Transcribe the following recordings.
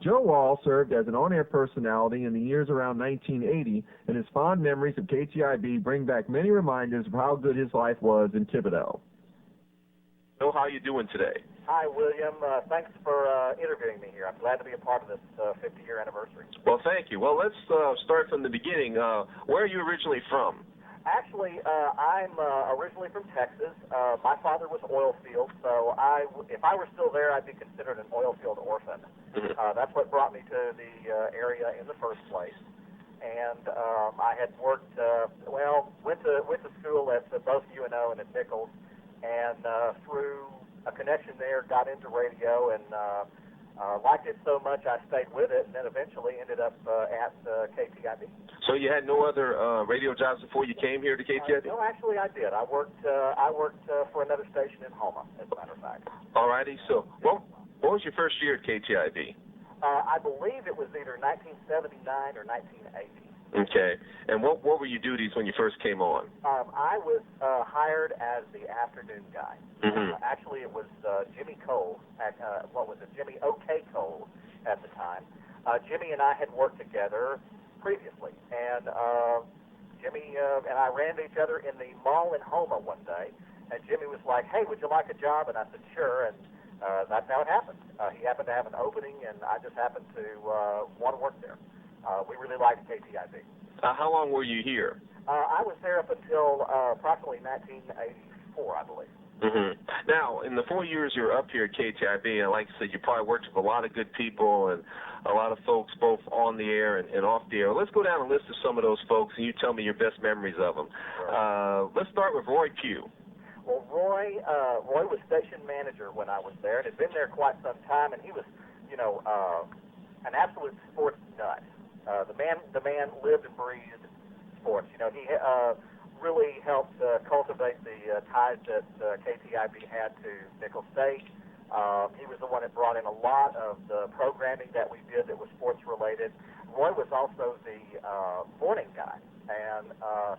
Joe Wall served as an on-air personality in the years around 1980, and his fond memories of KTIB bring back many reminders of how good his life was in Thibodaux. Joe, how are you doing today? Hi, William. Thanks for interviewing me here. I'm glad to be a part of this 50-year anniversary. Well, thank you. Well, let's start from the beginning. Where are you originally from? Actually, I'm originally from Texas. My father was oil field, so if I were still there, I'd be considered an oil field orphan. That's what brought me to the area in the first place. And I had worked, went to school at both UNO and at Nichols, and through a connection there, got into radio and liked it so much I stayed with it, and then eventually ended up at KTIB. So you had no other radio jobs before you came here to KTIB? No, actually I did. I worked for another station in Houma, as a matter of fact. All righty. So what was your first year at KTIB? I believe it was either 1979 or 1980. Okay. And what were your duties when you first came on? I was hired as the afternoon guy. Actually, it was Jimmy Cole, Jimmy O.K. Cole at the time. Jimmy and I had worked together previously, and Jimmy and I ran into each other in the mall in Houma one day, and Jimmy was like, "Hey, would you like a job?" And I said, "Sure," and that's how it happened. He happened to have an opening, and I just happened to want to work there. We really liked KTIB. How long were you here? I was there up until approximately 1984, I believe. Now, in the 4 years you were up here at KTIB, and like I said, you probably worked with a lot of good people and a lot of folks both on the air and off the air. Let's go down a list of some of those folks, and you tell me your best memories of them. Right. Let's start with Roy Pugh. Well, Roy was station manager when I was there, and had been there quite some time, and he was, an absolute sports nut. The man lived and breathed sports. He really helped cultivate the ties that KTIB had to Nicholls State. He was the one that brought in a lot of the programming that we did that was sports related. Roy was also the morning guy, and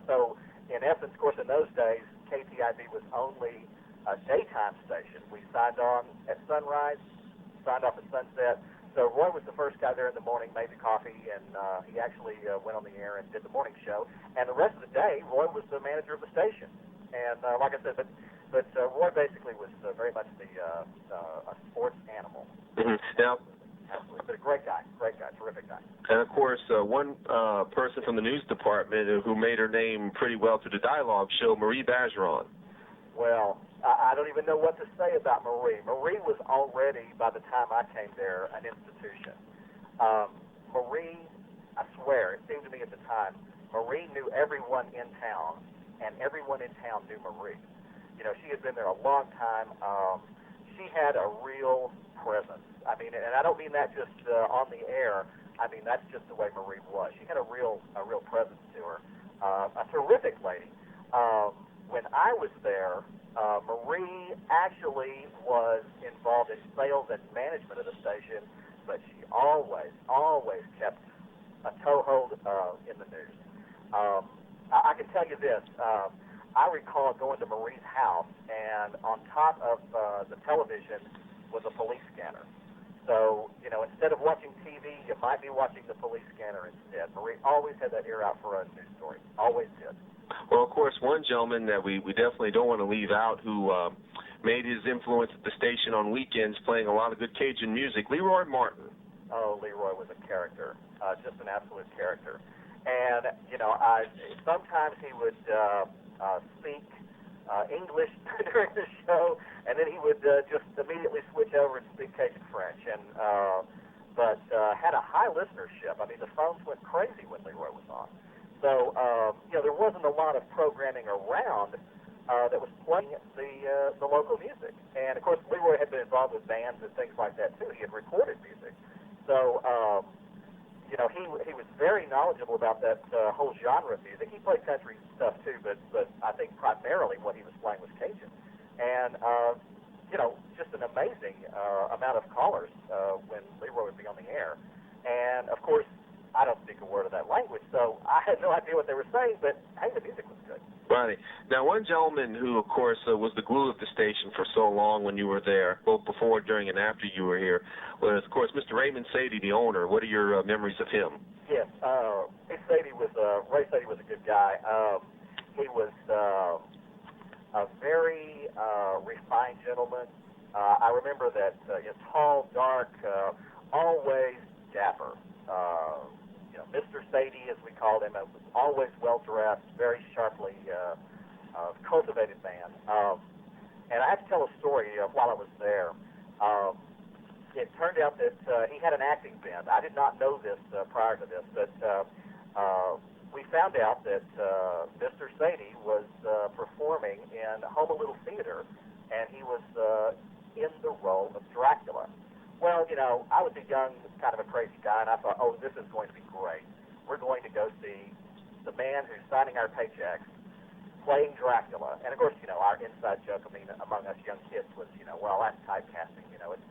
so in essence, of course, in those days, KTIB was only a daytime station. We signed on at sunrise, signed off at sunset. So Roy was the first guy there in the morning, made the coffee, and he actually went on the air and did the morning show. And the rest of the day, Roy was the manager of the station. And like I said, but Roy basically was very much a sports animal. Now, absolutely, but a great guy, terrific guy. And of course, one person from the news department who made her name pretty well through the dialogue show, Marie Bergeron. Well, I don't even know what to say about Marie. Marie was already, by the time I came there, an institution. Marie, I swear, it seemed to me at the time, Marie knew everyone in town, and everyone in town knew Marie. She had been there a long time. She had a real presence. I mean, and I don't mean that just on the air. I mean, that's just the way Marie was. She had a real presence to her. A terrific lady. When I was there, Marie actually was involved in sales and management of the station, but she always kept a toehold in the news. I can tell you this. I recall going to Marie's house, and on top of the television was a police scanner. So, instead of watching TV, you might be watching the police scanner instead. Marie always had that ear out for a news story. Always did. Well, of course, one gentleman that we definitely don't want to leave out who made his influence at the station on weekends playing a lot of good Cajun music, Leroy Martin. Oh, Leroy was a character, just an absolute character. And, sometimes he would speak English during the show, and then he would just immediately switch over and speak Cajun French. And but had a high listenership. I mean, the phones went crazy when Leroy was on. So, there wasn't a lot of programming around that was playing the local music. And, of course, Leroy had been involved with bands and things like that, too. He had recorded music. So, he was very knowledgeable about that whole genre of music. He played country stuff, too, but I think primarily what he was playing was Cajun. And, just an amazing amount of callers when Leroy would be on the air. And, of course, I don't speak a word of that language, so I had no idea what they were saying, but, hey, the music was good. Right. Now, one gentleman who, of course, was the glue of the station for so long when you were there, both before, during, and after you were here, was, of course, Mr. Raymond Sadie, the owner. What are your memories of him? Yes, Ray Sadie was a good guy. He was a very refined gentleman. I remember that tall, dark, always dapper. Mr. Sadie, as we called him, was always well-dressed, very sharply cultivated man. And I have to tell a story while I was there. It turned out that he had an acting bent. I did not know this prior to this, but we found out that Mr. Sadie was performing in Home a Little Theater, and he was in the role of Dracula. Well, I was a young, kind of a crazy guy, and I thought, oh, this is going to be great. We're going to go see the man who's signing our paychecks playing Dracula. And, of course, our inside joke, among us young kids was, well, that's typecasting. It's,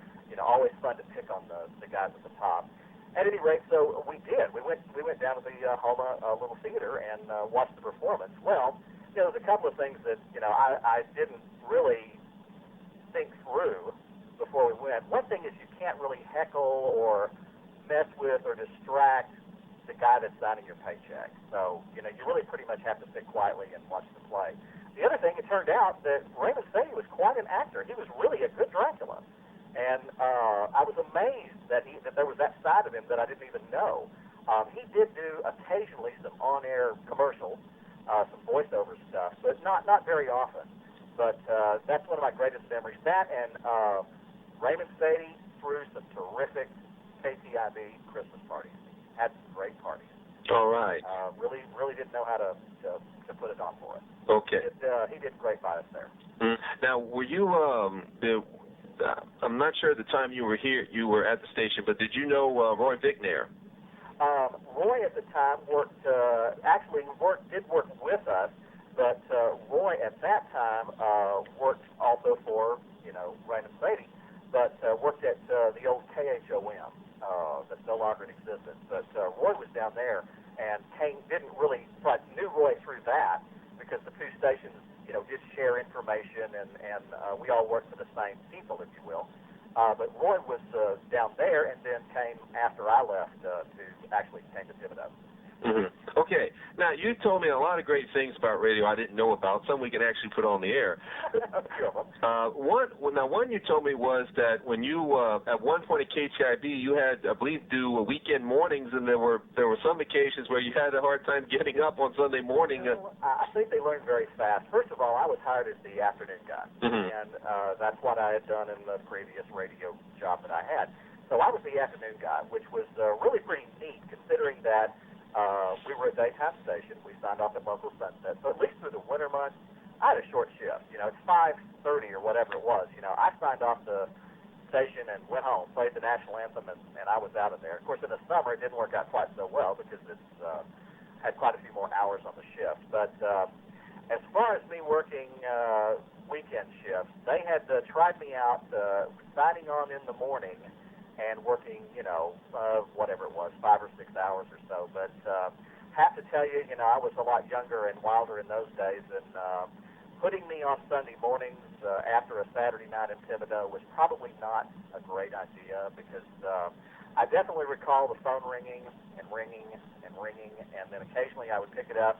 always fun to pick on the guys at the top. At any rate, so we did. We went down to the Homa Little Theater and watched the performance. Well, there's a couple of things that, I didn't really think through before we went. One thing is you can't really heckle or mess with or distract the guy that's signing your paycheck. So, you really pretty much have to sit quietly and watch the play. The other thing, it turned out that Raymond Sadie was quite an actor. He was really a good Dracula. And I was amazed that there was that side of him that I didn't even know. He did do occasionally some on-air commercials, some voiceover stuff, but not very often. But that's one of my greatest memories. That and Raymond Sadie threw some terrific KTIB Christmas parties. Had some great parties. All right. Really didn't know how to put it on for us. Okay. He did great by us there. Now, were you? I'm not sure at the time you were here. You were at the station, but did you know Roy Vignair? Roy at the time did work with us, but Roy at that time worked also for Raymond Sadie, but worked at the old KHOM that no longer existed. But Roy was down there and knew Roy through that because the two stations did share information and we all worked for the same people, if you will. But Roy was down there and then came after I left came to Thibodeau. Mm-hmm. Okay. Now, you told me a lot of great things about radio I didn't know about. Some we can actually put on the air. One you told me was that when you, at one point at KTIB, you had, I believe, do weekend mornings, and there were some occasions where you had a hard time getting up on Sunday morning. I think they learned very fast. First of all, I was hired as the afternoon guy, and that's what I had done in the previous radio job that I had. So I was the afternoon guy, which was really pretty neat, considering that we were a daytime station. We signed off at local sunset. So at least through the winter months, I had a short shift. It's 5:30 or whatever it was. I signed off the station and went home, played the national anthem, and I was out of there. Of course, in the summer, it didn't work out quite so well because it had quite a few more hours on the shift. But as far as me working weekend shifts, they had tried me out signing on in the morning and working, whatever it was, 5 or 6 hours or so. But have to tell you, I was a lot younger and wilder in those days, and putting me on Sunday mornings after a Saturday night in Thibodeau was probably not a great idea because I definitely recall the phone ringing and ringing and ringing, and then occasionally I would pick it up,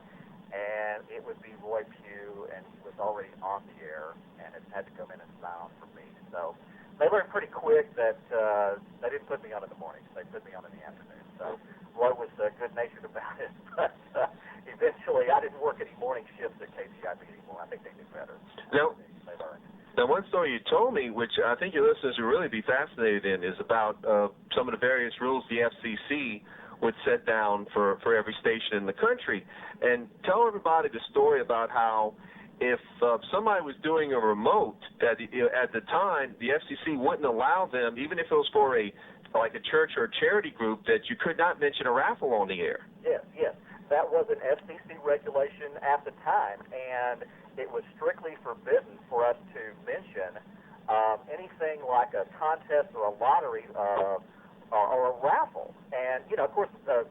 and it would be Roy Pugh, and he was already on the air, and it had to come in and sound for me. So they learned pretty quick that they didn't put me on in the mornings. They put me on in the afternoon. So Roy was good-natured about it. But eventually, I didn't work any morning shifts at KTIB anymore. I think they knew better. They learned. Now, one story you told me, which I think your listeners will really be fascinated in, is about some of the various rules the FCC would set down for every station in the country. And tell everybody the story about how if somebody was doing a remote, that at the time the FCC wouldn't allow them, even if it was for a church or a charity group, that you could not mention a raffle on the air. Yes. That was an FCC regulation at the time, and it was strictly forbidden for us to mention anything like a contest or a lottery or a raffle. And, of course,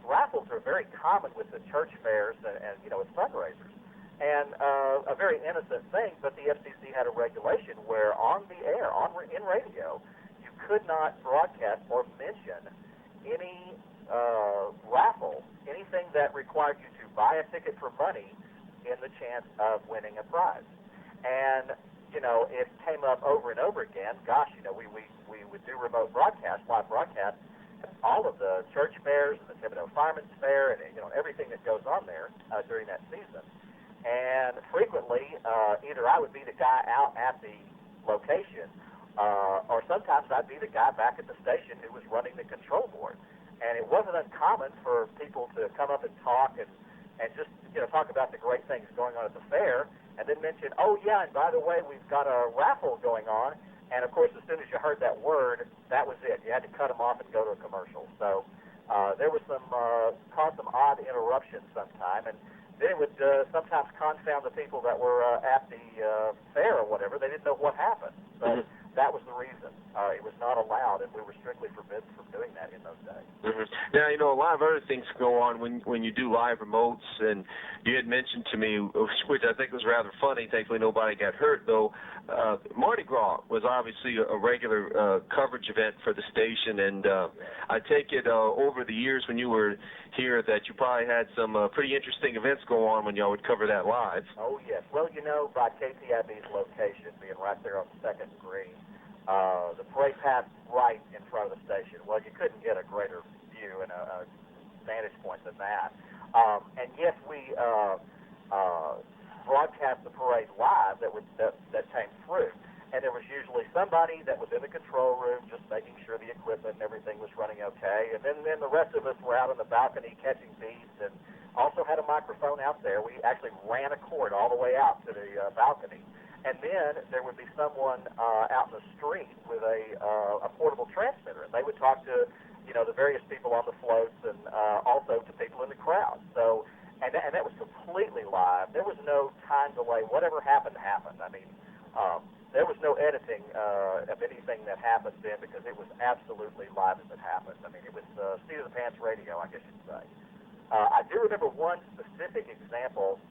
raffles are very common with the church fairs and with fundraisers. And a very innocent thing, but the FCC had a regulation where on the air, in radio, you could not broadcast or mention any raffle, anything that required you to buy a ticket for money in the chance of winning a prize. And, it came up over and over again. Gosh, we would do remote broadcast, live broadcast, all of the church fairs and the Thibodeau Fireman's Fair and, everything that goes on there during that season. And frequently, either I would be the guy out at the location, or sometimes I'd be the guy back at the station who was running the control board. And it wasn't uncommon for people to come up and talk and just, talk about the great things going on at the fair, and then mention, oh, yeah, and by the way, we've got a raffle going on. And, of course, as soon as you heard that word, that was it. You had to cut them off and go to a commercial. So there was caused some odd interruptions sometime, and then it would sometimes confound the people that were at the fair or whatever. They didn't know what happened. But that was the reason. It was not allowed, and we were strictly forbidden from doing that in those days. Now, a lot of other things go on when you do live remotes, and you had mentioned to me, which I think was rather funny, thankfully nobody got hurt, though, Mardi Gras was obviously a regular coverage event for the station, and I take it over the years when you were here that you probably had some pretty interesting events go on when y'all would cover that live. Oh, yes. Well, by KTIB's location, being right there on 2nd and Green, the parade passed right in front of the station. Well, you couldn't get a greater view and a vantage point than that. And yes, we broadcast the parade live that came through. And there was usually somebody that was in the control room just making sure the equipment and everything was running okay. And then the rest of us were out on the balcony catching beats and also had a microphone out there. We actually ran a cord all the way out to the balcony. And then there would be someone out in the street with a portable transmitter. And they would talk to, the various people on the floats and also to people in the crowd. So, and that was completely live. There was no time delay. Whatever happened, happened. I mean, there was no editing of anything that happened then because it was absolutely live as it happened. I mean, it was seat-of-the-pants radio, I guess you'd say. I do remember one specific example,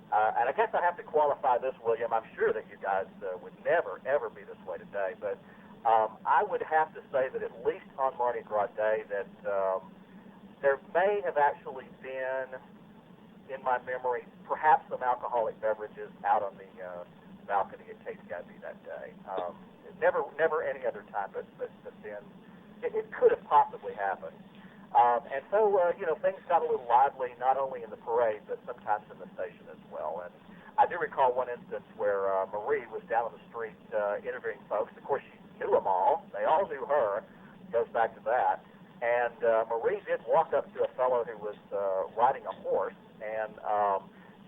and I guess I have to qualify this, William. I'm sure that you guys would never, ever be this way today, but I would have to say that at least on Mardi Gras Day that there may have actually been, in my memory, perhaps some alcoholic beverages out on the balcony at KTIB that day. Never any other time, but then it could have possibly happened. And so, things got a little lively, not only in the parade, but sometimes in the station as well. And I do recall one instance where Marie was down on the street interviewing folks. Of course, she knew them all. They all knew her. Goes back to that. And Marie did walk up to a fellow who was riding a horse, and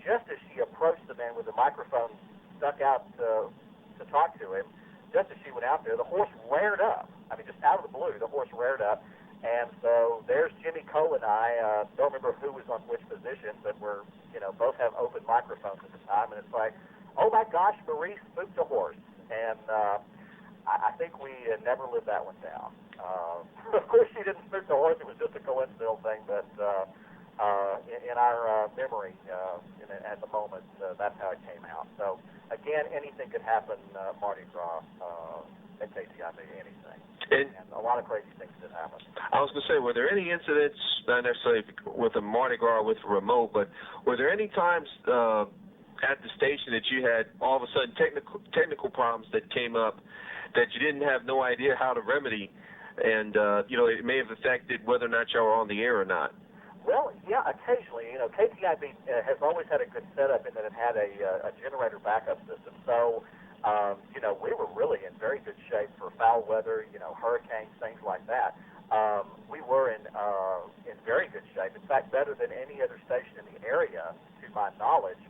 just as she approached the man with the microphone stuck out to talk to him, just as she went out there, the horse reared up. I mean, just out of the blue, the horse reared up. And so there's Jimmy Cole and I. Don't remember who was on which position, but we're, both have open microphones at the time. And it's like, oh, my gosh, Marie spooked a horse. And I think we never lived that one down. Of course, she didn't spook the horse. It was just a coincidental thing. But in our memory, at the moment, that's how it came out. So, again, anything could happen, Mardi Gras, at KTIB, anything. And a lot of crazy things did happen. I was going to say, were there any incidents, not necessarily with a Mardi Gras with a remote, but were there any times at the station that you had all of a sudden technical problems that came up that you didn't have no idea how to remedy, and, it may have affected whether or not y'all were on the air or not? Well, yeah, occasionally. KTIB has always had a good setup in that it had a generator backup system. So, we were really in very good shape for foul weather, hurricanes, things like that. We were in very good shape. In fact, better than any other station in the area, to my knowledge,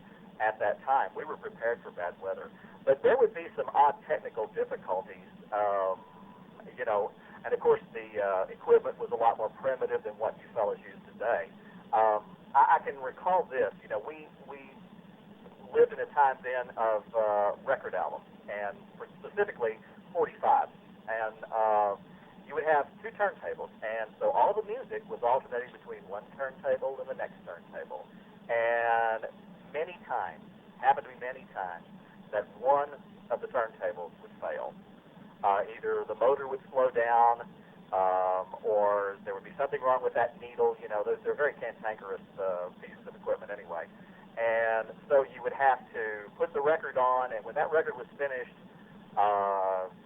at that time. We were prepared for bad weather. But there would be some odd technical difficulties, and of course the equipment was a lot more primitive than what you fellas use today. I can recall this. We lived in a time then of record albums, and specifically 45s. And you would have two turntables, and so all the music was alternating between one turntable and the next turntable. And many times happened to me many times, that one of the turntables would fail. Either the motor would slow down, or there would be something wrong with that needle. You know, they're very cantankerous pieces of equipment anyway. And so you would have to put the record on, and when that record was finished,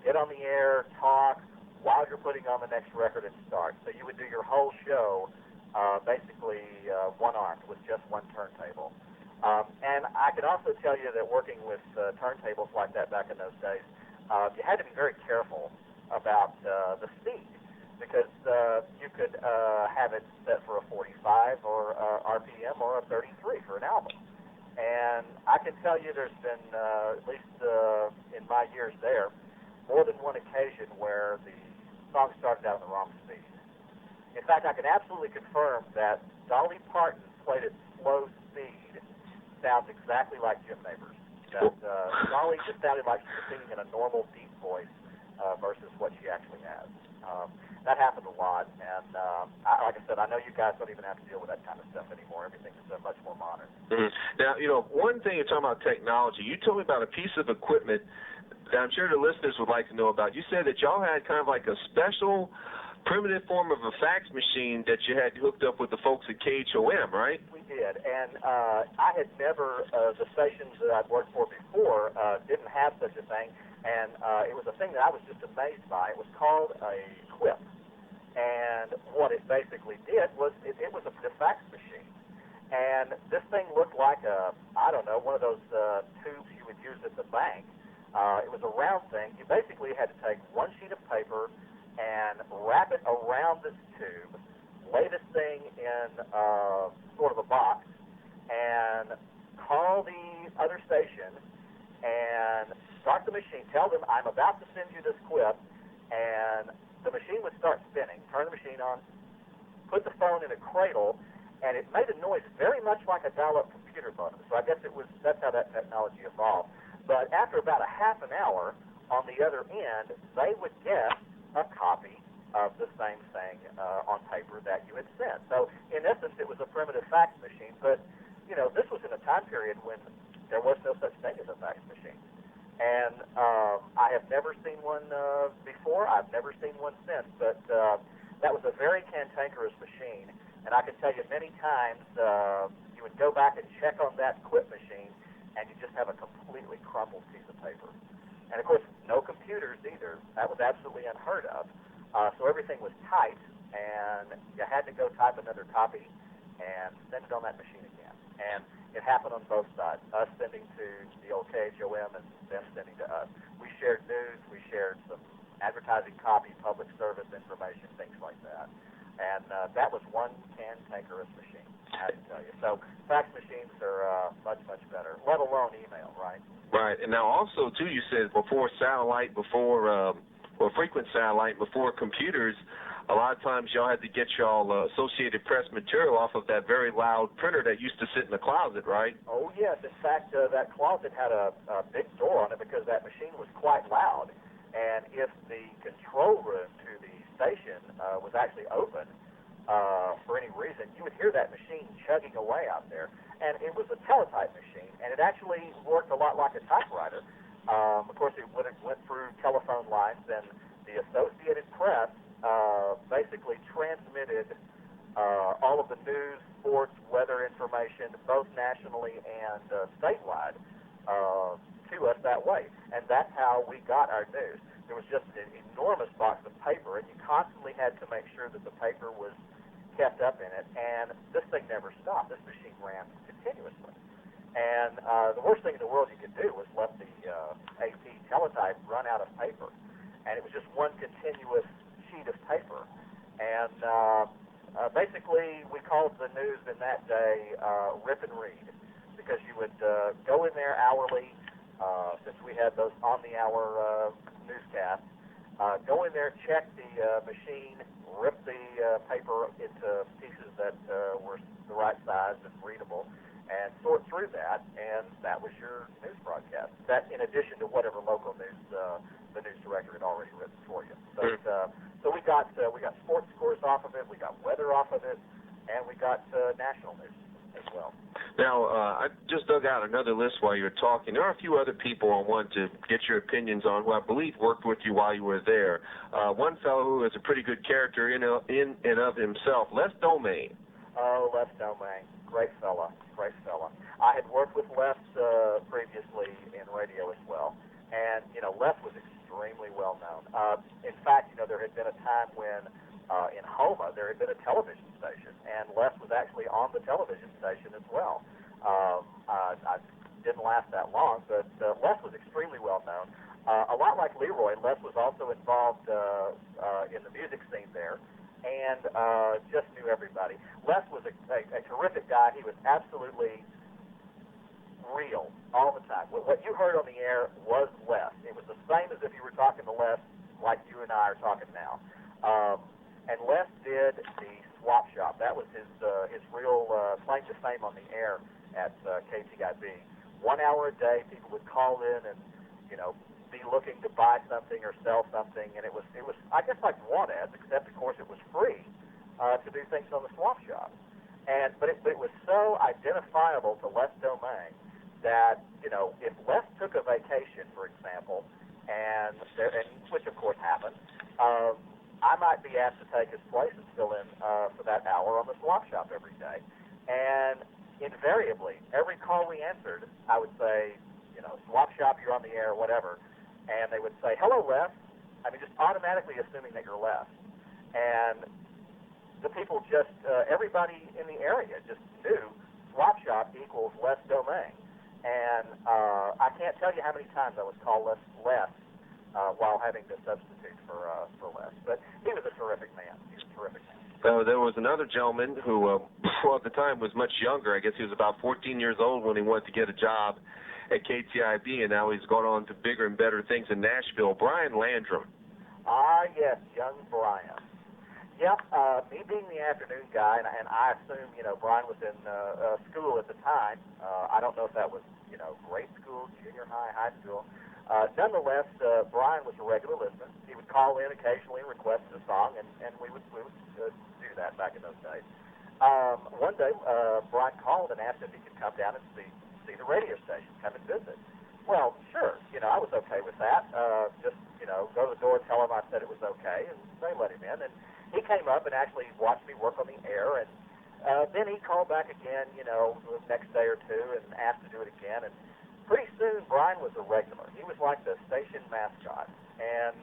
get on the air, talk, while you're putting on the next record and start. So you would do your whole show basically one-armed with just one turntable. And I can also tell you that working with turntables like that back in those days, you had to be very careful about the speed, because you could have it set for a 45 or RPM or a 33 for an album. And I can tell you there's been, at least in my years there, more than one occasion where the song started out on the wrong speed. In fact, I can absolutely confirm that Dolly Parton played at slow speed sounds exactly like Jim Nabors. That Dolly just sounded like she was singing in a normal deep voice versus what she actually has. That happened a lot, and like I said, I know you guys don't even have to deal with that kind of stuff anymore. Everything is much more modern. Mm-hmm. Now, you know, one thing you're talking about technology, you told me about a piece of equipment that I'm sure the listeners would like to know about. You said that y'all had kind of like a special primitive form of a fax machine that you had hooked up with the folks at KTIB-AM, right? We did, and I had never, the stations that I'd worked for before didn't have such a thing, and it was a thing that I was just amazed by. It was called a quip, and what it basically did was it was a fax machine, and this thing looked like one of those tubes you would use at the bank. It was a round thing. You basically had to take one sheet of paper and wrap it around this tube, lay this thing in sort of a box, and call the other station and start the machine. Tell them, I'm about to send you this quip, and the machine would start spinning. Turn the machine on, put the phone in a cradle, and it made a noise very much like a dial-up computer modem. So I guess that's how that technology evolved. But after about a half an hour, on the other end, they would get a copy of the same thing on paper that you had sent. So in essence, it was a primitive fax machine. But you know, this was in a time period when there was no such thing as a fax machine. And I have never seen one before. I've never seen one since. But that was a very cantankerous machine. And I can tell you many times you would go back and check on that quip machine, and you just have a completely crumpled piece of paper. And, of course, no computers either. That was absolutely unheard of. So everything was typed, and you had to go type another copy and send it on that machine again. And it happened on both sides, us sending to the old KTIB and them sending to us. We shared news. We shared some advertising copy, public service information, things like that. And that was one cantankerous machine, I can tell you. So fax machines are much, much better, let alone email, right? Right, and now also, too, you said before satellite, before frequent satellite, before computers, a lot of times y'all had to get y'all Associated Press material off of that very loud printer that used to sit in the closet, right? Oh, yes. In fact, that closet had a big door on it because that machine was quite loud. And if the control room to the station was actually open for any reason, you would hear that machine chugging away out there. And it was a teletype machine, and it actually worked a lot like a typewriter. Of course, it went through telephone lines, and the Associated Press basically transmitted all of the news, sports, weather information, both nationally and statewide, to us that way. And that's how we got our news. There was just an enormous box of paper, and you constantly had to make sure that the paper was kept up in it, and this thing never stopped. This machine ran continuously. And the worst thing in the world you could do was let the AP teletype run out of paper. And it was just one continuous sheet of paper. And basically, we called the news in that day rip and read, because you would go in there hourly, since we had those on-the-hour newscasts, go in there, check the machine, rip the paper into pieces that were the right size and readable, and sort through that, and that was your news broadcast. That, in addition to whatever local news the news director had already written for you. But, so we got sports scores off of it, we got weather off of it, and we got national news. as well. Now, I just dug out another list while you were talking. There are a few other people I want to get your opinions on who I believe worked with you while you were there. One fellow who is a pretty good character in and of himself, Les Domain. Oh, Les Domain. Great fella. Great fella. I had worked with Les previously in radio as well. And, Les was extremely well known. In fact, there had been a time when in Homa there had been a television station, and Les was actually on the television station as well. I didn't last that long, but Les was extremely well known. A lot like Leroy, Les was also involved in the music scene there, and just knew everybody. Les was a terrific guy. He was absolutely real all the time. What you heard on the air was Les. It was the same as if you were talking to Les like you and I are talking now. And Les did the swap shop. That was his real claim to fame on the air at KTIB. 1 hour a day, people would call in and, be looking to buy something or sell something, and it was I guess like want ads, except of course it was free to do things on the swap shop. But it was so identifiable to Les Domain that if Les took a vacation, for example, and which of course happened, I might be asked to take his place and fill in for that hour on the swap shop every day. And invariably, every call we answered, I would say, swap shop, you're on the air, whatever. And they would say, hello, Les. I mean, just automatically assuming that you're Les. And the people just, everybody in the area just knew swap shop equals Les Domain. And I can't tell you how many times I was called Les while having to substitute for Les. But he was a terrific man. He was a terrific man. There was another gentleman who, at the time was much younger. I guess he was about 14 years old when he wanted to get a job at KTIB, and now he's gone on to bigger and better things in Nashville. Brian Landrum. Ah, yes, young Brian. Yep, me being the afternoon guy, and I assume, Brian was in school at the time. I don't know if that was, grade school, junior high, high school. Nonetheless, Brian was a regular listener. He would call in occasionally and request a song, and we would do that back in those days. One day, Brian called and asked if he could come down and see the radio station, come and visit. Well, sure, I was okay with that. Just, go to the door, tell him I said it was okay, and they let him in. And he came up and actually watched me work on the air, and then he called back again, the next day or two and asked to do it again. And pretty soon, Brian was a regular. He was like the station mascot. And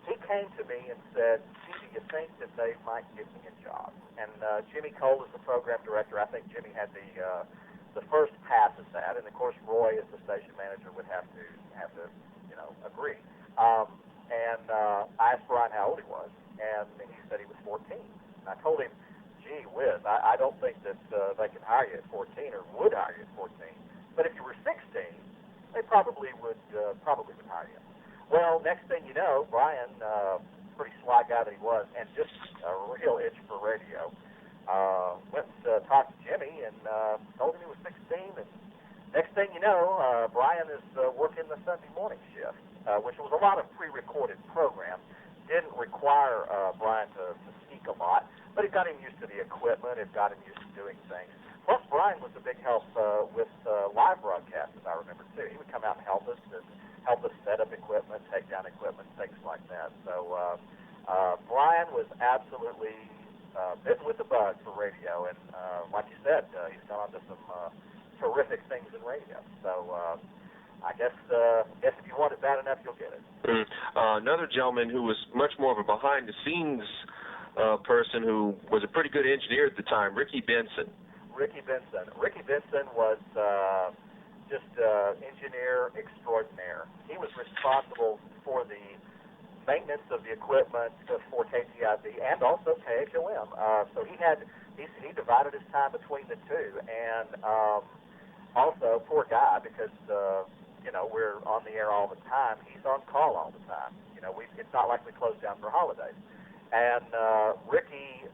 he came to me and said, gee, do you think that they might give me a job? And Jimmy Cole is the program director. I think Jimmy had the first pass at that. And, of course, Roy, as the station manager, would have to agree. I asked Brian how old he was, and he said he was 14. And I told him, gee whiz, I don't think that they can hire you at 14 or would hire you at 14. But if you were 16, they probably would hire you. Well, next thing you know, Brian, pretty sly guy that he was, and just a real itch for radio, went to talk to Jimmy and told him he was 16. And next thing you know, Brian is working the Sunday morning shift, which was a lot of pre-recorded programs. Didn't require Brian to speak a lot, but it got him used to the equipment. It got him used to doing things. Plus, Brian was a big help with live broadcasts, as I remember, too. He would come out and help us set up equipment, take down equipment, things like that. So Brian was absolutely bitten with the bug for radio, and like you said, he's gone on to some terrific things in radio. So I guess if you want it bad enough, you'll get it. Another gentleman who was much more of a behind-the-scenes person who was a pretty good engineer at the time, Ricky Benson. Ricky Benson was just engineer extraordinaire. He was responsible for the maintenance of the equipment for KTIB and also KHOM. So he divided his time between the two, and also poor guy because we're on the air all the time. He's on call all the time. It's not like we close down for holidays. And Ricky,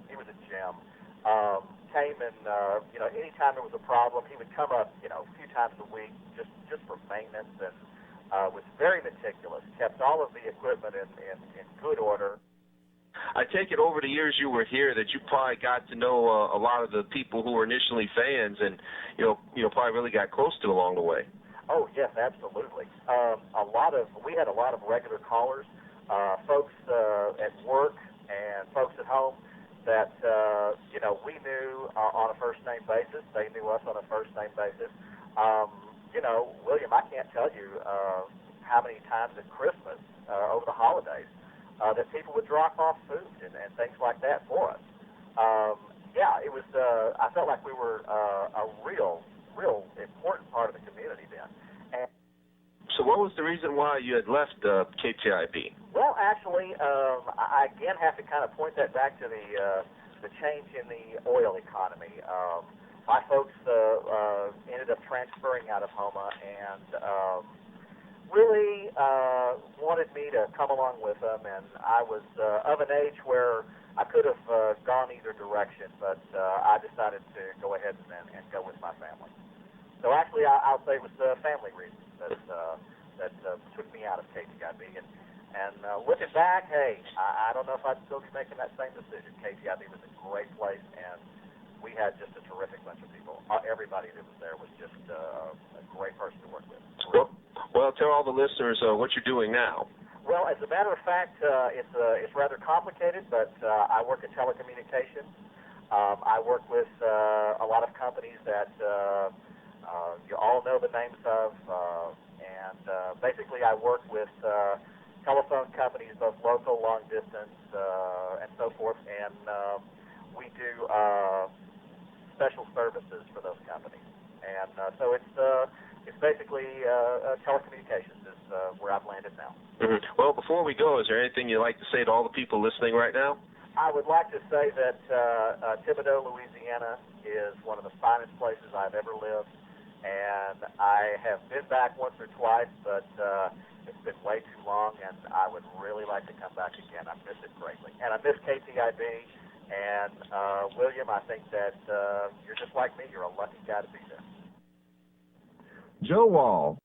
he was a gem. Came and anytime there was a problem, he would come up a few times a week just for maintenance, and was very meticulous. Kept all of the equipment in good order. I take it over the years you were here that you probably got to know a lot of the people who were initially fans, and probably really got close to along the way. Oh yes, absolutely. We had a lot of regular callers, folks at work and folks at home that we knew on a first name basis. They knew us on a first name basis. William, I can't tell you how many times at Christmas over the holidays that people would drop off food and things like that for us. It was. I felt like we were a real important part of the community then. And so what was the reason why you had left KTIB? Well, actually, I again have to kind of point that back to the change in the oil economy. My folks ended up transferring out of Houma and really wanted me to come along with them, and I was of an age where I could have gone either direction, but I decided to go ahead and go with my family. So actually, I'll say it was family reasons that took me out of KTIB. And looking back, hey, I don't know if I'd still be making that same decision. KTIB was a great place, and we had just a terrific bunch of people. Everybody that was there was just a great person to work with. Well, tell all the listeners what you're doing now. Well, as a matter of fact, it's rather complicated, but I work in telecommunications. I work with a lot of companies that you all know the names of, and basically I work with telephone companies, both local, long distance, and so forth, and we do special services for those companies. And so it's basically telecommunications is where I've landed now. Mm-hmm. Well, before we go, is there anything you'd like to say to all the people listening right now? I would like to say that Thibodaux, Louisiana is one of the finest places I've ever lived, and I have been back once or twice, but it's been way too long, and I would really like to come back again. I miss it greatly. And I miss KTIB, and William, I think that you're just like me. You're a lucky guy to be there. Joe Wall.